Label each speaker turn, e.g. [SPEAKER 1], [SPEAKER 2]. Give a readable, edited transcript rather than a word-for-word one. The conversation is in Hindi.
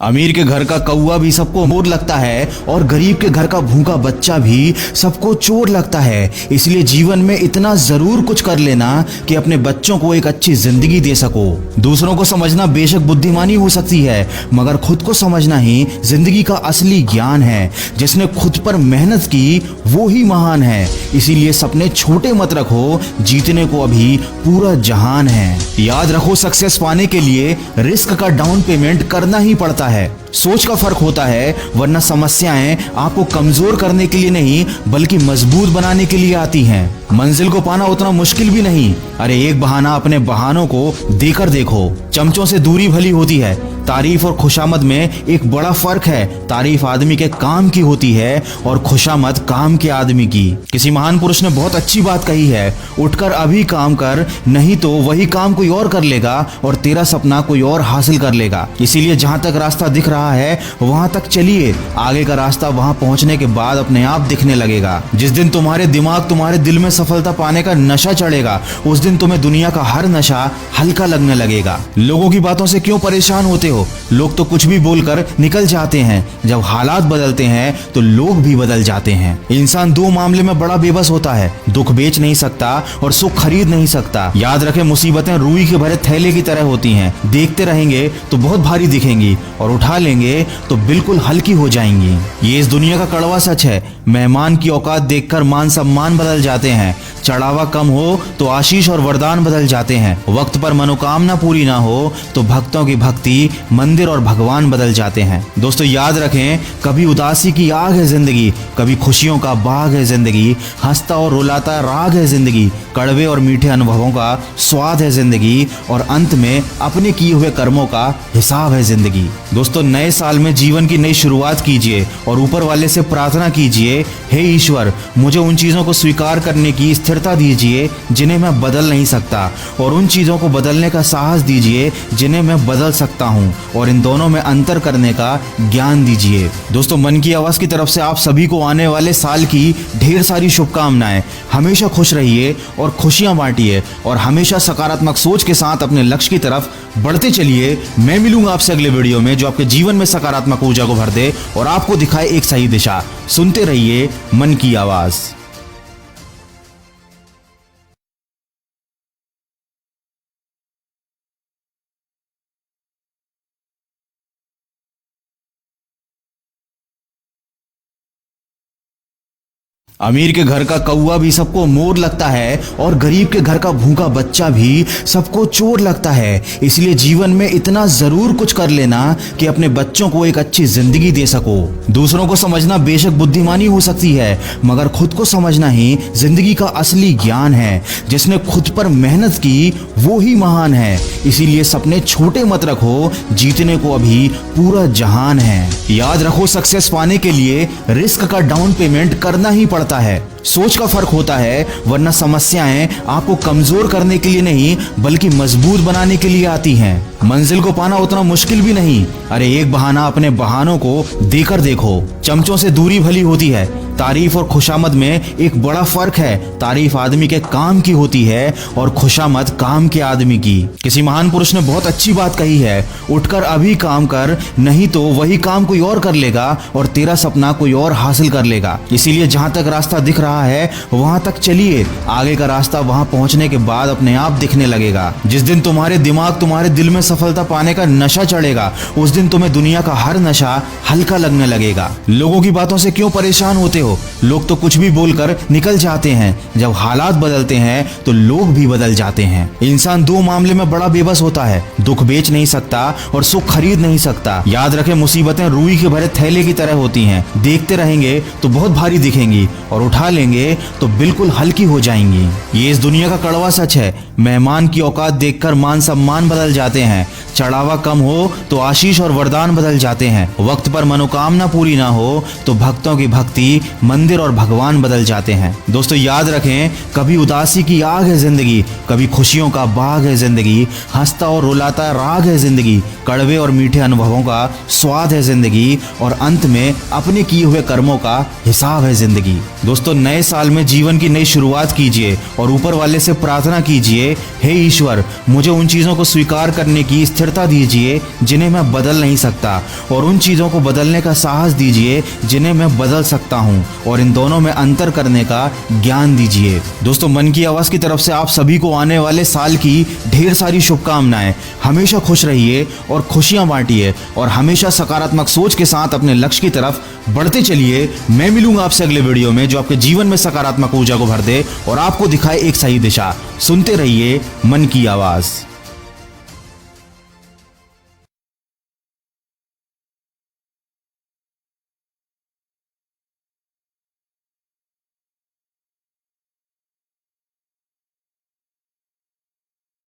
[SPEAKER 1] अमीर के घर का कौवा भी सबको मोर लगता है और गरीब के घर का भूखा बच्चा भी सबको चोर लगता है। इसलिए जीवन में इतना जरूर कुछ कर लेना कि अपने बच्चों को एक अच्छी जिंदगी दे सको। दूसरों को समझना बेशक बुद्धिमानी हो सकती है, मगर खुद को समझना ही जिंदगी का असली ज्ञान है। जिसने खुद पर मेहनत की वो ही महान है। इसीलिए सपने छोटे मत रखो, जीतने को अभी पूरा जहान है। याद रखो, सक्सेस पाने के लिए रिस्क का डाउन पेमेंट करना ही पड़ता है। सोच का फर्क होता है, वरना समस्याएं आपको कमजोर करने के लिए नहीं बल्कि मजबूत बनाने के लिए आती हैं। मंजिल को पाना उतना मुश्किल भी नहीं। अरे एक बहाना अपने बहानों को देकर देखो। चमचों से दूरी भली होती है। तारीफ और खुशामद में एक बड़ा फर्क है। तारीफ आदमी के काम की होती है और खुशामद काम के आदमी की। किसी महान पुरुष ने बहुत अच्छी बात कही है, उठकर अभी काम कर, नहीं तो वही काम कोई और कर लेगा और तेरा सपना कोई और हासिल कर लेगा। इसीलिए जहां तक रास्ता दिख रहा है वहां तक चलिए। आगे का रास्ता वहां पहुंचने के बाद अपने आप दिखने लगेगा। जिस दिन तुम्हारे दिमाग तुम्हारे दिल में सफलता पाने का नशा चढ़ेगा, उस दिन तुम्हें दुनिया का हर नशा हल्का लगने लगेगा। लोगों की बातों से क्यों परेशान होते हो? लोग तो कुछ भी बोलकर निकल जाते हैं। जब हालात बदलते हैं तो लोग भी बदल जाते हैं। इंसान दो मामले में बड़ा बेबस होता है, दुख बेच नहीं सकता और सुख खरीद नहीं सकता। याद रखें, मुसीबतें रुई के भरे थैले की तरह होती हैं। देखते रहेंगे तो बहुत भारी दिखेंगी और उठा लेंगे तो बिल्कुल हल्की हो जाएंगी। ये इस दुनिया का कड़वा सच है। मेहमान की औकात देखकर मान सम्मान बदल जाते हैं। चढ़ावा कम हो तो आशीष और वरदान बदल जाते हैं। वक्त पर मनोकामना पूरी ना हो तो भक्तों की भक्ति, मंदिर और भगवान बदल जाते हैं। दोस्तों याद रखें, कभी उदासी की आग है जिंदगी, कभी खुशियों का बाग है जिंदगी। हंसता और रुलाता राग है जिंदगी, कड़वे और मीठे अनुभवों का स्वाद है जिंदगी और अंत में अपने किए हुए कर्मों का हिसाब है जिंदगी। दोस्तों नए साल में जीवन की नई शुरुआत कीजिए और ऊपर वाले से प्रार्थना कीजिए, हे ईश्वर, मुझे उन चीजों को स्वीकार करने की स्थिरता दीजिए जिन्हें मैं बदल नहीं सकता, और उन चीजों को बदलने का साहस दीजिए जिन्हें मैं बदल सकता हूं, और इन दोनों में अंतर करने का ज्ञान दीजिए। दोस्तों मन की आवाज की तरफ से आप सभी को आने वाले साल की ढेर सारी शुभकामनाएं। हमेशा खुश रहिए और खुशियां बांटिए और हमेशा सकारात्मक सोच के साथ अपने लक्ष्य की तरफ बढ़ते चलिए। मैं मिलूंगा आपसे अगले वीडियो में जो आपके जीवन में सकारात्मक ऊर्जा को भर दे और आपको दिखाए एक सही दिशा। सुनते रहिए मन की आवाज। अमीर के घर का कौवा भी सबको मोर लगता है और गरीब के घर का भूखा बच्चा भी सबको चोर लगता है। इसलिए जीवन में इतना जरूर कुछ कर लेना कि अपने बच्चों को एक अच्छी जिंदगी दे सको। दूसरों को समझना बेशक बुद्धिमानी हो सकती है, मगर खुद को समझना ही जिंदगी का असली ज्ञान है। जिसने खुद पर मेहनत की वो ही महान है। इसीलिए सपने छोटे मत रखो, जीतने को अभी पूरा जहान है। याद रखो, सक्सेस पाने के लिए रिस्क का डाउन पेमेंट करना ही पड़ता है। सोच का फर्क होता है, वरना समस्याएं आपको कमजोर करने के लिए नहीं बल्कि मजबूत बनाने के लिए आती हैं। मंजिल को पाना उतना मुश्किल भी नहीं। अरे एक बहाना अपने बहानों को देकर देखो। चमचों से दूरी भली होती है। तारीफ और खुशामद में एक बड़ा फर्क है। तारीफ आदमी के काम की होती है और खुशामद काम के आदमी की। किसी महान पुरुष ने बहुत अच्छी बात कही है, उठकर अभी काम कर, नहीं तो वही काम कोई और कर लेगा और तेरा सपना कोई और हासिल कर लेगा। इसीलिए जहां तक रास्ता दिख रहा है वहां तक चलिए। आगे का रास्ता वहां पहुंचने के बाद अपने आप दिखने लगेगा। जिस दिन तुम्हारे दिमाग तुम्हारे दिल में सफलता पाने का नशा चढ़ेगा, उस दिन तुम्हें दुनिया का हर नशा हल्का लगने लगेगा। लोगों की बातों से क्यों परेशान होते हो? लोग तो कुछ भी बोलकर निकल जाते हैं। जब हालात बदलते हैं तो लोग भी बदल जाते हैं। इंसान दो मामले में बड़ा बेबस होता है, दुख बेच नहीं सकता और सुख खरीद नहीं सकता। याद रखें, मुसीबतें रुई के भरे थैले की तरह होती हैं। देखते रहेंगे तो बहुत भारी दिखेंगी और उठा लेंगे तो बिल्कुल हल्की हो जाएंगी। ये इस दुनिया का कड़वा सच है। मेहमान की औकात देखकर मान सम्मान बदल जाते हैं। चढ़ावा कम हो तो आशीष और वरदान बदल जाते हैं। वक्त पर मनोकामना पूरी ना हो तो भक्तों की भक्ति, मंदिर और भगवान बदल जाते हैं। दोस्तों याद रखें, कभी उदासी की आग है जिंदगी, कभी खुशियों का बाग है जिंदगी। हंसता और रुलाता राग है जिंदगी, कड़वे और मीठे अनुभवों का स्वाद है जिंदगी और अंत में अपने किए हुए कर्मों का हिसाब है जिंदगी। दोस्तों नए नए साल में जीवन की नई शुरुआत कीजिए और ऊपर वाले से प्रार्थना कीजिए, हे ईश्वर, मुझे उन चीज़ों को स्वीकार करने की स्थिरता दीजिए जिन्हें मैं बदल नहीं सकता, और उन चीज़ों को बदलने का साहस दीजिए जिन्हें मैं बदल सकता हूँ, और इन दोनों में अंतर करने का ज्ञान दीजिए। दोस्तों, मन की आवाज़ की तरफ से आप सभी को आने वाले साल की ढेर सारी शुभकामनाएं। हमेशा खुश रहिए और खुशियां बांटिए और हमेशा सकारात्मक सोच के साथ अपने लक्ष्य की तरफ बढ़ते चलिए। मैं मिलूंगा आपसे अगले वीडियो में जो आपके जीवन में सकारात्मक ऊर्जा को भर दे और आपको दिखाए एक सही दिशा। सुनते रहिए मन की आवाज़।